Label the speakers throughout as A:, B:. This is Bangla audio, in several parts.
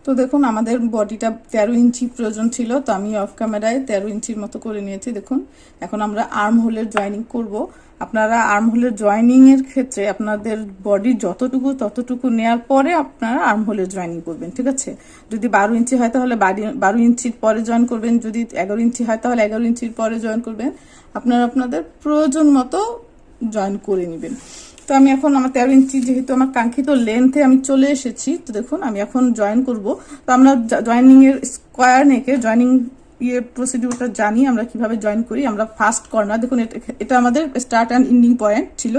A: তো দেখুন আমাদের বডিটা 13 ইঞ্চি প্রয়োজন ছিল, তো আমি অফ ক্যামেরায় 13 ইঞ্চির মতো করে নিয়েছি। দেখুন এখন আমরা আর্ম হোলের জয়েনিং করব। আপনারা আর্ম হোলের জয়েনিং এর ক্ষেত্রে আপনাদের বডির যতটুকু ততটুকু নেওয়ার পরে আপনারা আর্ম হোলের জয়েনিং করবেন, ঠিক আছে? যদি 12 ইঞ্চি হয় তাহলে 12 ইঞ্চির পরে জয়েন করবেন, যদি 11 ইঞ্চি হয় তাহলে 11 ইঞ্চির পরে জয়েন করবেন। আপনারা আপনাদের প্রয়োজন মতো জয়েন করে নেবেন। তো আমি এখন আমার 13 ইঞ্চি যেহেতু আমার কাঙ্ক্ষিত লেন্থে আমি চলে এসেছি, তো দেখুন আমি এখন জয়েন করব। তো আমরা জয়েনিং এর স্কোয়ার নেকে জয়েনিং প্রসিডিউরটা জানি আমরা কিভাবে জয়েন করি। আমরা ফার্স্ট কর্নার, দেখুন এটা আমাদের স্টার্ট অ্যান্ড এন্ডিং পয়েন্ট ছিল,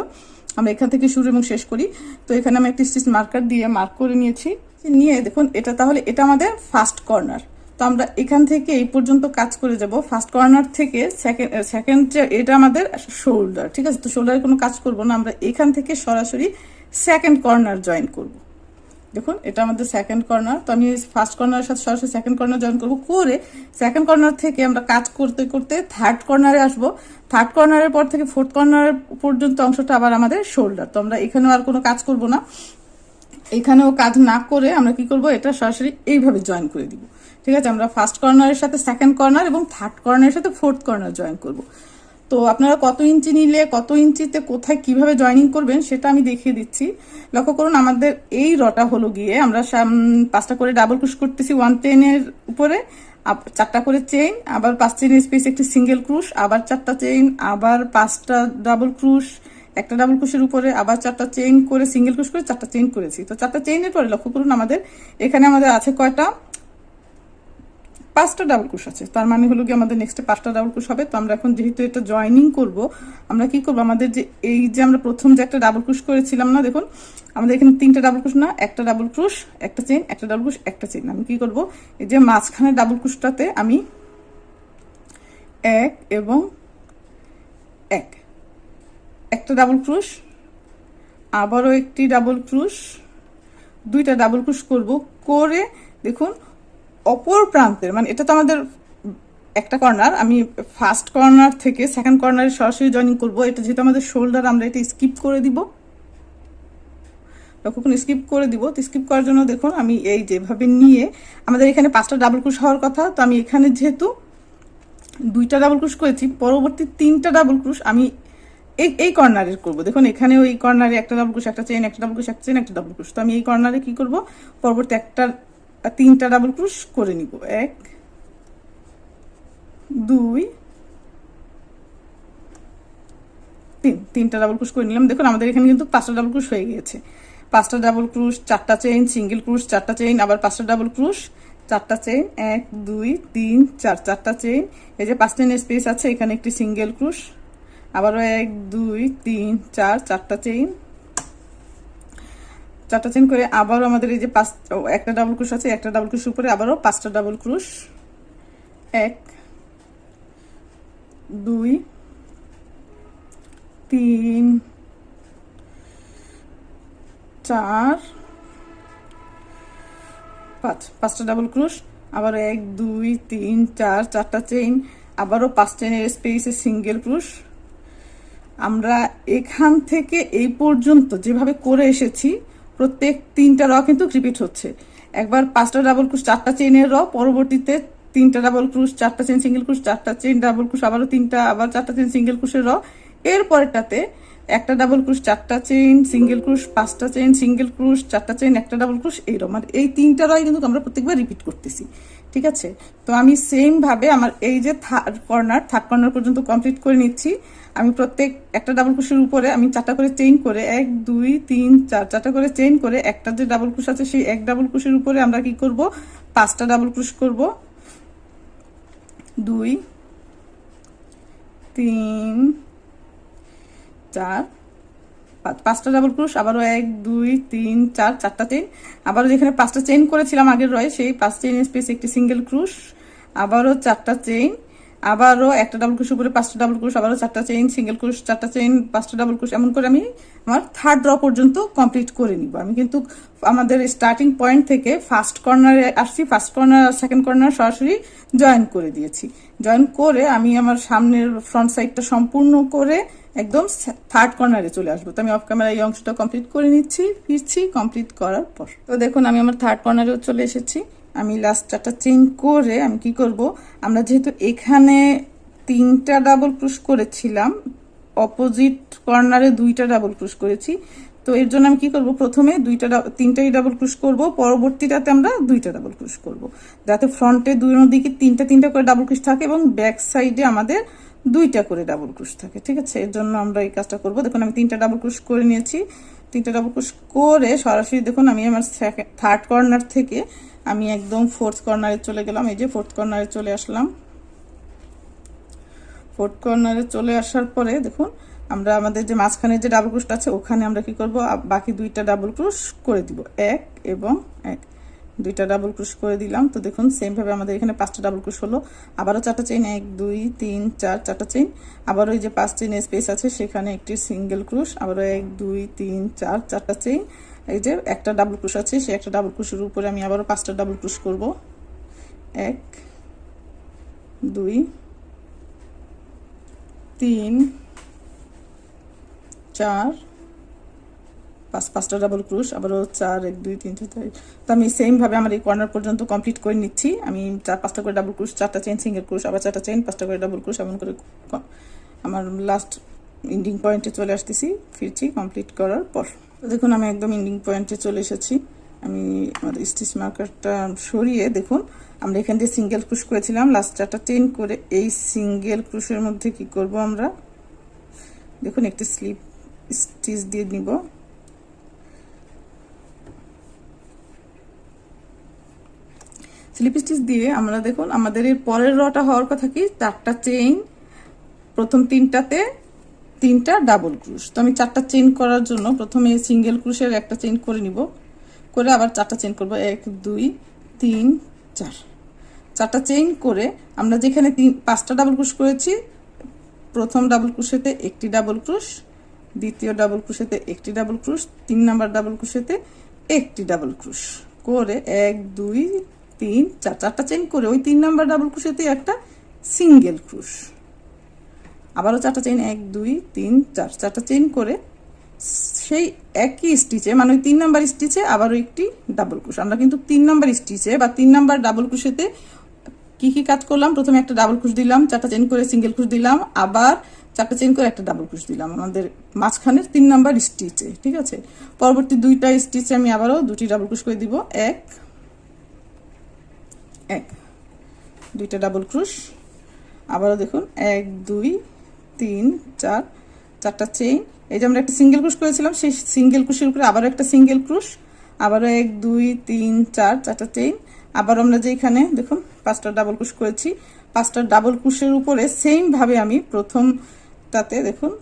A: আমরা এখান থেকে শুরু এবং শেষ করি। তো এখানে আমি একটি স্টিচ মার্কার দিয়ে মার্ক করে নিয়েছি, নিয়ে দেখুন এটা তাহলে এটা আমাদের ফার্স্ট কর্নার। তো আমরা এখান থেকে এই পর্যন্ত কাজ করে যাব। ফার্স্ট কর্নার থেকে সেকেন্ড এটা আমাদের শোল্ডার, ঠিক আছে? তো শোল্ডারে কোনো কাজ করব না, আমরা এখান থেকে সরাসরি সেকেন্ড কর্নার জয়েন করব। দেখুন এটা আমাদের সেকেন্ড কর্নার। তো আমি ফার্স্ট কর্নারের সাথে সরাসরি সেকেন্ড কর্নার জয়েন করব, করে সেকেন্ড কর্নার থেকে আমরা কাজ করতে করতে থার্ড কর্নারে আসবো। থার্ড কর্নারের পর থেকে ফোর্থ কর্নার পর্যন্ত অংশটা আবার আমাদের শোল্ডার। তো আমরা এখানেও আর কোনো কাজ করব না, এখানেও কাজ না করে আমরা কি করব, এটা সরাসরি এইভাবে জয়েন করে দিব, ঠিক আছে? আমরা ফার্স্ট কর্নারের সাথে সেকেন্ড কর্নার এবং থার্ড কর্নারের সাথে ফোর্থ কর্নার জয়েন করব। তো আপনারা কত ইঞ্চি নিলে কত ইঞ্চিতে কোথায় কিভাবে জয়েনিং করবেন সেটা আমি দেখিয়ে দিচ্ছি। লক্ষ্য করুন আমাদের এই রটা হলো গিয়ে আমরা 5টা করে ডাবল ক্রুশ করতেছি 1 চেইনের উপরে, 4টা করে চেইন, আবার 5 চেইনের স্পেস একটি সিঙ্গেল ক্রুশ, আবার 4টা চেইন, আবার 5টা ডাবল ক্রুশ, একটা ডাবল ক্রুশের উপরে আবার 4টা চেইন করে সিঙ্গেল ক্রুশ করে 4টা চেইন করেছি। তো 4টা চেইনের পরে লক্ষ্য করুন আমাদের এখানে আমাদের আছে কয়টা, 5টা ডাবল ক্রুশ আছে। তার মানে হলো কি আমাদের নেক্সটে 5টা ডাবল ক্রুশ হবে। তো আমরা এখন যেহেতু এটা জয়েনিং করব, আমরা কি করব, আমাদের যে এই যে আমরা প্রথম যে একটা ডাবল ক্রুশ করেছিলাম না, দেখুন আমাদের এখানে 3টা ডাবল ক্রুশ না, একটা ডাবল ক্রুশ, একটা চেইন, একটা ডাবল ক্রুশ, একটা চেইন। আমি কি করব, এই যে মাঝখানে ডাবল ক্রুশটাতে আমি 1 এবং 1 একটা ডাবল ক্রুশ, আবারও একটি ডাবল ক্রুশ, 2টা ডাবল ক্রুশ করব, করে দেখুন অপর প্রান্তের, মানে এটা তো আমাদের একটা কর্নার, আমি ফার্স্ট কর্নার থেকে সেকেন্ড কর্নারে সরাসরি জয়েনিং করব। এটা যেহেতু আমাদের শোল্ডার, আমরা এটা স্কিপ করে দিব, তখন স্কিপ করে দিব। তো স্কিপ করার জন্য দেখুন আমি এই যেভাবে নিয়ে, আমাদের এখানে 5টা ডাবল ক্রুশ হওয়ার কথা, তো আমি এখানে যেহেতু 2টা ডাবল ক্রুশ করেছি, পরবর্তী 3টা ডাবল ক্রুশ আমি এই কর্নারের করব। দেখুন এখানেও এই কর্নারে একটা ডাবল ক্রুশ, একটা চেইন, একটা ডাবল ক্রুশ, একটা চেইন, একটা ডাবল ক্রুশ। তো আমি এই কর্নারে কি করব, পরবর্তী 3টা ডাবল ক্রুশ করে নিব, 1 2 3, 3টা ডাবল ক্রুশ করে নিলাম। দেখুন আমাদের এখানে কিন্তু 5টা ডাবল ক্রুশ হয়ে গিয়েছে। 5টা ডাবল ক্রুশ, 4টা চেইন, সিঙ্গেল ক্রুশ, 4টা চেইন, আবার 5টা ডাবল ক্রুশ, 4টা চেইন, 1 2 3 4, 4টা চেইন, এই যে 5 চেইনের স্পেস আছে এখানে একটি সিঙ্গেল ক্রুশ, আবারও 1 2 3 4, 4টা চেইন, 4টা চেইন করে আবারও আমাদের এই যে একটা ডাবল ক্রুশ আছে, একটা ডাবল ক্রুশ উপরে আবারও 5টা ডাবল ক্রুশ, 1 2 3 4 5, 5টা ডাবল ক্রুশ, আবারও 1 2 3 4, 4টা চেইন, আবারও 5 চেইনের স্পেসে সিঙ্গেল ক্রুশ। আমরা এখান থেকে এই পর্যন্ত যেভাবে করে এসেছি প্রত্যেক 3টা র কিন্তু রিপিট হচ্ছে। একবার 5টা ডাবল ক্রুশ, 4টা চেইনের র, পরবর্তীতে 3টা ডাবল ক্রুশ, 4টা চেইন সিঙ্গেল ক্রুশ, 4টা চেইন ডাবল ক্রুশ, আবারও 3টা, আবার 4টা চেইন সিঙ্গেল ক্রুশের র, এর পরেরটাতে একটা ডাবল ক্রুশ, 4টা চেইন সিঙ্গেল ক্রুশ, 5টা চেইন সিঙ্গেল ক্রুশ, 4টা চেইন, একটা ডাবল ক্রুশ, এইরকম। আর এই 3টা রয় কিন্তু আমরা প্রত্যেকবার রিপিট করতেছি, ঠিক আছে? তো আমি সেম ভাবে আমার এই যে থার্ড কর্নার পর্যন্ত কমপ্লিট করে নিচ্ছি। আমি প্রত্যেক একটা ডাবল ক্রুশের উপরে আমি 4টা করে চেইন করে 1 2 3 4, 4টা করে চেইন করে একটা যে ডাবল ক্রুশ আছে সেই এক ডাবল ক্রুশের উপরে আমরা কি করব, 5টা ডাবল ক্রুশ করব, 2 3 4 5, 5টা ডাবল ক্রুশ, আবারও 1 2 3 4, 4টা চেইন, আবারও যেখানে 5টা চেইন করেছিলাম আগের রয় সেই 5 চেইন স্পেস একটি সিঙ্গেল ক্রুশ, আবারও 4টা চেইন, আবারও একটা ডাবল ক্রোশ উপরে 5টা ডাবল ক্রোশ, আবারও 4টা চেইন, সিঙ্গেল ক্রোশ, 4টা চেইন, 5টা ডাবল ক্রোশ, এমন করে আমি আমার থার্ড র পর্যন্ত কমপ্লিট করে নিব। আমি কিন্তু আমাদের স্টার্টিং পয়েন্ট থেকে ফার্স্ট কর্নারে আসছি, ফার্স্ট কর্নার আর সেকেন্ড কর্নার সরাসরি জয়েন করে দিয়েছি। জয়েন করে আমি আমার সামনের ফ্রন্ট সাইডটা সম্পূর্ণ করে একদম থার্ড কর্নারে চলে আসবো। তো আমি অফ ক্যামেরা এই অংশটা কমপ্লিট করে নিচ্ছি, ফিরছি কমপ্লিট করার পর। তো দেখুন আমি আমার থার্ড কর্নারেও চলে এসেছি। আমি লাস্ট 4টা চেইন করে আমি কি করব, আমরা যেহেতু এখানে 3টা ডাবল ক্রোশ করেছিলাম, অপোজিট কর্নারে 2টা ডাবল ক্রোশ করেছি, তো এর জন্য আমি কি করব, প্রথমে 3টাই ডাবল ক্রোশ করব, পরবর্তীটাতে আমরা 2টা ডাবল ক্রোশ করব, যাতে ফ্রন্টে দুই দিকে 3টা করে ডাবল ক্রোশ থাকে এবং ব্যাক সাইডে আমাদের 2টা করে ডাবল ক্রোশ থাকে। ঠিক আছে, এর জন্য আমরা এই কাজটা করব। দেখুন আমি 3টা ডাবল ক্রোশ করে নিয়েছি। 3টা ডাবল ক্রোশ করে সরাসরি দেখুন আমি আমার থার্ড কর্নার থেকে আমি একদম ফোর্থ কর্নারে চলে গেলাম। এই যে ফোর্থ কর্নারে চলে আসলাম। ফোর্থ কর্নারে চলে আসার পরে দেখুন আমরা আমাদের যে মাঝখানে যে ডাবল ক্রোশটা আছে ওখানে আমরা কি করব, বাকি 2টা ডাবল ক্রোশ করে দিব, 1 এবং 1, 2টা ডাবল ক্রোশ করে দিলাম। তো দেখুন সেম ভাবে আমাদের এখানে 5টা ডাবল ক্রোশ হলো, আবারও 4টা চেইন, 1 2 3 4, 4টা চেইন, আবারও এই যে 5 চেইন স্পেস আছে সেখানে একটি সিঙ্গেল ক্রোশ, আবারও 1 2 3 4, 4টা চেইন, এই যে একটা ডাবল ক্রোশ আছে সেই একটা ডাবল ক্রোশের উপরে আমি আবারও 5টা ডাবল ক্রোশ করব, 1 2 3 4 5, 5টা ডাবল ক্রোশ, আবারও 4 1 2 3 4। তো আমি সেম ভাবে আমার এই কর্নার পর্যন্ত কমপ্লিট করে নিচ্ছি। আমি 4-5টা করে ডাবল ক্রোশ, 4টা চেইন সিঙ্গেল ক্রোশ, আবার 4টা চেইন, 5টা করে ডাবল ক্রোশ, এমন করে আমার লাস্ট এন্ডিং পয়েন্টে চলে আসতেছি, ফিরছি কমপ্লিট করার পর। তো দেখুন আমি একদম এন্ডিং পয়েন্টে চলে এসেছি। আমি আমাদের স্টিচ মার্কারটা সরিয়ে দেখুন আমরা এখান দিয়ে সিঙ্গেল ক্রোশ করেছিলাম, লাস্ট 4টা চেইন করে এই সিঙ্গেল ক্রোশের মধ্যে কি করব আমরা, দেখুন একটি স্লিপ স্টিচ দিয়ে নিব। স্লিপ স্টিচ দিয়ে আমরা দেখুন আমাদের এর পরের রটা হওয়ার কথা কি, 4টা চেইন, প্রথম 3টাতে 3টা ডাবল ক্রোশ। তো আমি 4টা চেইন করার জন্য প্রথমে সিঙ্গেল ক্রোশের একটা চেইন করে নিব, করে আবার 4টা চেইন করব, 1 2 3 4, 4টা চেইন করে আমরা যেখানে 5টা ডাবল ক্রোশ করেছি, প্রথম ডাবল ক্রোশেতে একটি ডাবল ক্রোশ, দ্বিতীয় ডাবল ক্রোশেতে একটি ডাবল ক্রোশ, 3 নাম্বার ডাবল ক্রোশেতে একটি ডাবল ক্রোশ করে 1 2 3 4, 4টা চেইন করে ওই 3 নাম্বার ডাবল ক্রোশেতে একটা সিঙ্গেল ক্রোশ, আবারও 4টা চেইন, 1 2 3 4, 4টা চেইন করে সেই একই স্টিচে মানে ওই 3 নাম্বার স্টিচে আবারও একটি ডাবল ক্রোশ। আমরা কিন্তু 3 নাম্বার স্টিচে বা 3 নাম্বার ডাবল ক্রোশেতে কি কি কাজ করলাম, প্রথমে একটা ডাবল ক্রোশ দিলাম, 4টা চেইন করে সিঙ্গেল ক্রোশ দিলাম, আবার 4টা চেইন করে একটা ডাবল ক্রোশ দিলাম আমাদের মাঝখানের 3 নাম্বার স্টিচে। ঠিক আছে, পরবর্তী 2টা স্টিচে আমি আবারও 2টি ডাবল ক্রোশ করে দিব, 1 1, 2টা ডাবল ক্রোশ, আবারও দেখুন 1 2 3 4, 4টা চেইন, এই যে আমরা একটা সিঙ্গেল ক্রোশ করেছিলাম সেই সিঙ্গেল ক্রোশের উপরে আবারও একটা সিঙ্গেল ক্রোশ, আবারও 1 2 3 4, 4টা চেইন, আবার আমরা যে এখানে দেখুন 5টা ডাবল ক্রোশ করেছি, 5টা ডাবল ক্রোশের উপরে সেম ভাবে আমি প্রথমটাতে দেখুন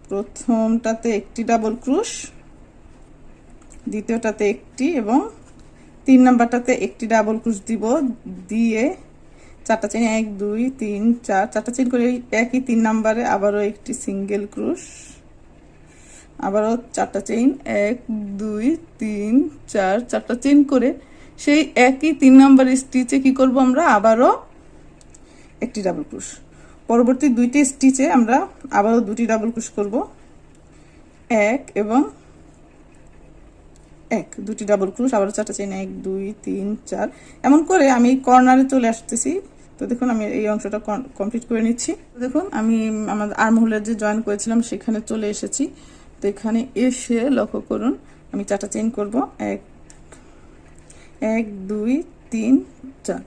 A: প্রথমটাতে একটি ডাবল ক্রোশ, দ্বিতীয়টাতে একটি এবং 3 নাম্বারটাতে একটি ডাবল ক্রোশ দিব, দিয়ে 4টা চেইন, 1 2 3 4, 4টা চেইন করে একই 3 নাম্বারে আবারও একটি সিঙ্গেল ক্রোশ, আবারও 4টা চেইন, 1 2 3 4, 4টা চেইন করে সেই একই 3 নাম্বার স্টিচে কি করব আমরা আবারও একটি ডাবল ক্রোশ, পরবর্তী 2টি স্টিচে আমরা আবারও 2টি ডাবল ক্রোশ করব, 1 এবং 1, 2টি ডাবল ক্রোশ, আবারও 4টা চেইন, 1 2 3 4, এমন করে আমি কর্নারে চলে আসতেছি। তো দেখুন আমি এই অংশটা কমপ্লিট করে নিচ্ছি। দেখুন আমি আমার আর্মহোলের যে জয়েন করেছিলাম সেখানে চলে এসেছি। তো এখানে এসে লক্ষ্য করুন আমি 4টা চেইন করব, 1 2 3 4,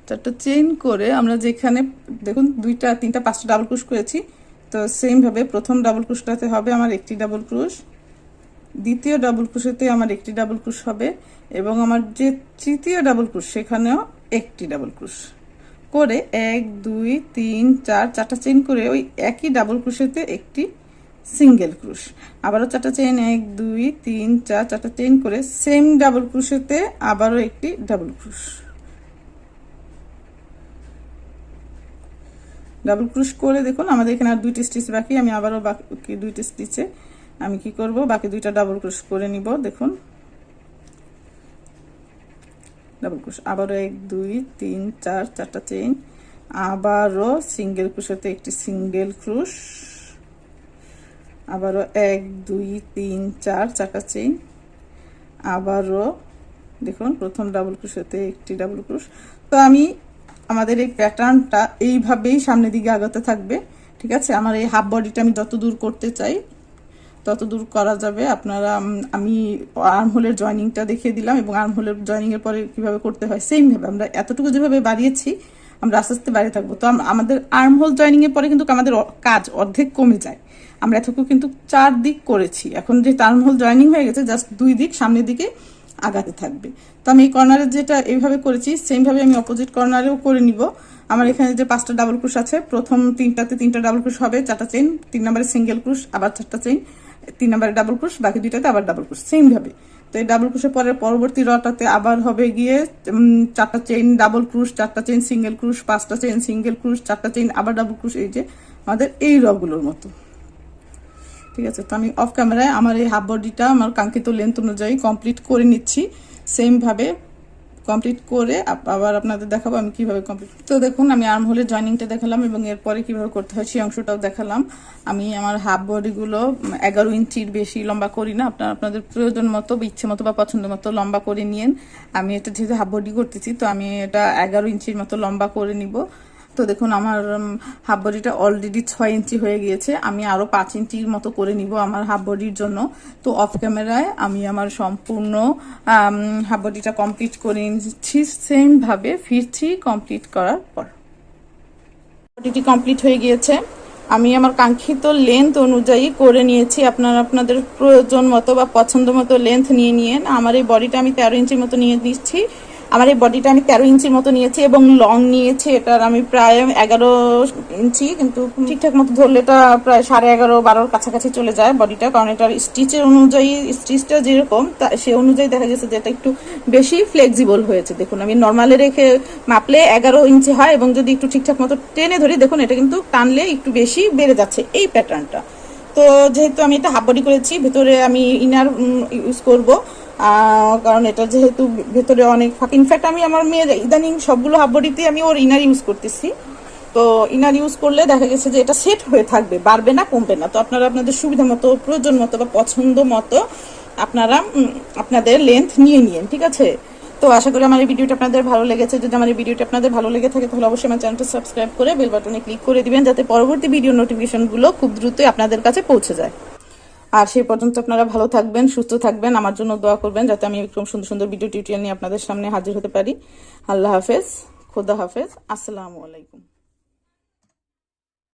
A: 4টা চেইন করে আমরা যেখানে দেখুন 2টা 3টা 5টা ডাবল ক্রোশ করেছি, তো সেম ভাবে প্রথম ডাবল ক্রোশটাতে হবে আমার একটি ডাবল ক্রোশ, দ্বিতীয় ডাবল ক্রোশেতে আমার একটি ডাবল ক্রোশ হবে এবং আমার যে তৃতীয় ডাবল ক্রোশ সেখানেও একটি ডাবল ক্রোশ করে 1 2 3 4, 4টা চেইন করে ওই একই ডাবল ক্রোশেতে একটি সিঙ্গেল ক্রোশ, আবারও 4টা চেইন, 1 2 3 4, 4টা চেইন করে সেম ডাবল ক্রোশেতে আবারও একটি ডাবল ক্রোশ, ডাবল ক্রোশ করে দেখুন আমাদের এখানে আর 2টি স্টিচ বাকি, আমি আবারও বাকি 2টি স্টিচে আমি কি করব, বাকি 2টা ডাবল ক্রোশ করে নিব। দেখুন ডাবল ক্রোশ, আবারও 1 2 3 4 4টা চেইন, আবারও সিঙ্গেল ক্রোশেতে একটি সিঙ্গেল ক্রোশ, আবারও 1 2 3 4 4টা চেইন, আবারও দেখুন প্রথম ডাবল ক্রোশেতে একটি ডাবল ক্রোশ। তো আমি আমাদের এই প্যাটার্নটা এইভাবেই সামনের দিকে আগাতে থাকবে, ঠিক আছে। আমার এই হাফ বডিটা আমি যত দূর করতে চাই তত দূর করা যাবে। আপনারা আমি আর্ম হোলের জয়েনিংটা দেখিয়ে দিলাম এবং আর্ম হোলের জয়েনিং এর পরে কিভাবে করতে হয় সেম ভাবে আমরা এতটুকু যেভাবে বাড়িয়েছি আমরা আস্তে আস্তে বাড়িয়ে থাকবো। তো আমাদের আর্ম হোল জয়েনিং এর পরে কিন্তু আমাদের কাজ অর্ধেক কমে যায়। আমরা এতটুকু কিন্তু 4 দিক করেছি, এখন যে আর্ম হোল জয়েনিং হয়ে গেছে জাস্ট 2 দিক সামনের দিকে আগাতে থাকবে। তো আমি এই কর্নারে যেটা এইভাবে করেছি সেম ভাবে আমি অপোজিট কর্নারেও করে নিব। আমার এখানে যে 5টা ডাবল ক্রোশ আছে, প্রথম 3টাতে 3টা ডাবল ক্রোশ হবে, 4টা চেইন, 3 নম্বরে সিঙ্গেল ক্রোশ, আবার 4টা চেইন, 3 নম্বরে ডাবল ক্রোশ, বাকি 2টাতে আবার ডাবল ক্রোশ সেম ভাবে। তো এই ডাবল ক্রোশের পরে পরবর্তী রটাতে আবার হবে গিয়ে 4টা চেইন ডাবল ক্রোশ, 4টা চেইন সিঙ্গেল ক্রোশ, 5টা চেইন সিঙ্গেল ক্রোশ, 4টা চেইন আবার ডাবল ক্রোশ, এই যে আমাদের এই রগুলোর মতো, ঠিক আছে। তো আমি অফ ক্যামেরায় আমার এই হাফ বডিটা আমার কাঙ্ক্ষিত লেন্থ অনুযায়ী কমপ্লিট করে নিচ্ছি, সেম ভাবে কমপ্লিট করে আবার আপনাদের দেখাবো আমি কিভাবে কমপ্লিট। তো দেখুন আমি আর্ম হোলের জয়েনিংটা দেখালাম এবং এরপরে কিভাবে করতে হয় সেই অংশটাও দেখালাম। আমি আমার হাফ বডিগুলো 11 ইঞ্চির বেশি লম্বা করি না, আপনাদের প্রয়োজন মতো ইচ্ছে মতো বা পছন্দ মতো লম্বা করে নিয়েন। আমি এটা যেহেতু হাফ বডি করতেছি তো আমি এটা 11 ইঞ্চির মতো লম্বা করে নিব। তো দেখুন আমার হাফ বডিটা অলরেডি 6 ইঞ্চি হয়ে গিয়েছে, আমি আরো 5 ইঞ্চির মতো করে নিব আমার হাফ বডির জন্য। তো অফ ক্যামেরায় আমি আমার সম্পূর্ণ হাফ বডিটা কমপ্লিট করে নিচ্ছি, সেম ভাবে ফিরছি কমপ্লিট করার পর। বডিটি কমপ্লিট হয়ে গিয়েছে, আমি আমার কাঙ্ক্ষিত লেন্থ অনুযায়ী করে নিয়েছি। আপনারা আপনাদের প্রয়োজন মতো বা পছন্দ মতো লেন্থ নিয়ে নিয়েন। আমার এই বডিটা আমি 13 ইঞ্চির মতো নিয়ে নিচ্ছি। আমার এই বডিটা আমি 13 ইঞ্চির মতো নিয়েছি এবং লং নিয়েছি এটার আমি প্রায় 11 ইঞ্চি, কিন্তু ঠিকঠাক মতো ধরলে এটা প্রায় 11.5 12 কাছাকাছি চলে যায় বডিটা, কারণ এটার স্টিচের অনুযায়ী স্টিচটা যেরকম সে অনুযায়ী দেখা যাচ্ছে যে এটা একটু বেশি ফ্লেক্সিবল হয়েছে। দেখুন আমি নর্মালে রেখে মাপলে 11 ইঞ্চি হয় এবং যদি একটু ঠিকঠাক মতো টেনে ধরি দেখুন এটা কিন্তু টানলে একটু বেশি বেড়ে যাচ্ছে এই প্যাটার্নটা। তো যেহেতু আমি এটা হাফ বডি করেছি, ভেতরে আমি ইনার ইউজ করব, কারণ এটা যেহেতু ভেতরে অনেক ফাঁক। ইনফ্যাক্ট আমি আমার মেয়ের ইদানিং সবগুলো হাফ বডিতে আমি ওর ইনার ইউজ করতেছি। তো ইনার ইউজ করলে দেখা গেছে যে এটা সেট হয়ে থাকবে, বাড়বে না কমবে না। তো আপনারা আপনাদের সুবিধা মতো প্রয়োজন মতো বা পছন্দ মতো আপনারা আপনাদের লেন্থ নিয়ে নিন, ঠিক আছে। তো আশা করি আমার এই ভিডিওটা আপনাদের ভালো লেগেছে। যদি আমার এই ভিডিওটা আপনাদের ভালো লেগে থাকে তাহলে অবশ্যই আমার চ্যানেলটা সাবস্ক্রাইব করে বেল বাটনে ক্লিক করে দিবেন, যাতে পরবর্তী ভিডিও নোটিফিকেশনগুলো খুব দ্রুতই আপনাদের কাছে পৌঁছে যায়। আর সেই পর্যন্ত আপনারা ভালো থাকবেন, সুস্থ থাকবেন, আমার জন্য দোয়া করবেন যাতে আমি এরকম সুন্দর সুন্দর ভিডিও টিউটোরিয়াল নিয়ে আপনাদের সামনে হাজির হতে পারি। আল্লাহ হাফেজ, খোদা হাফেজ, আসসালামু আলাইকুম।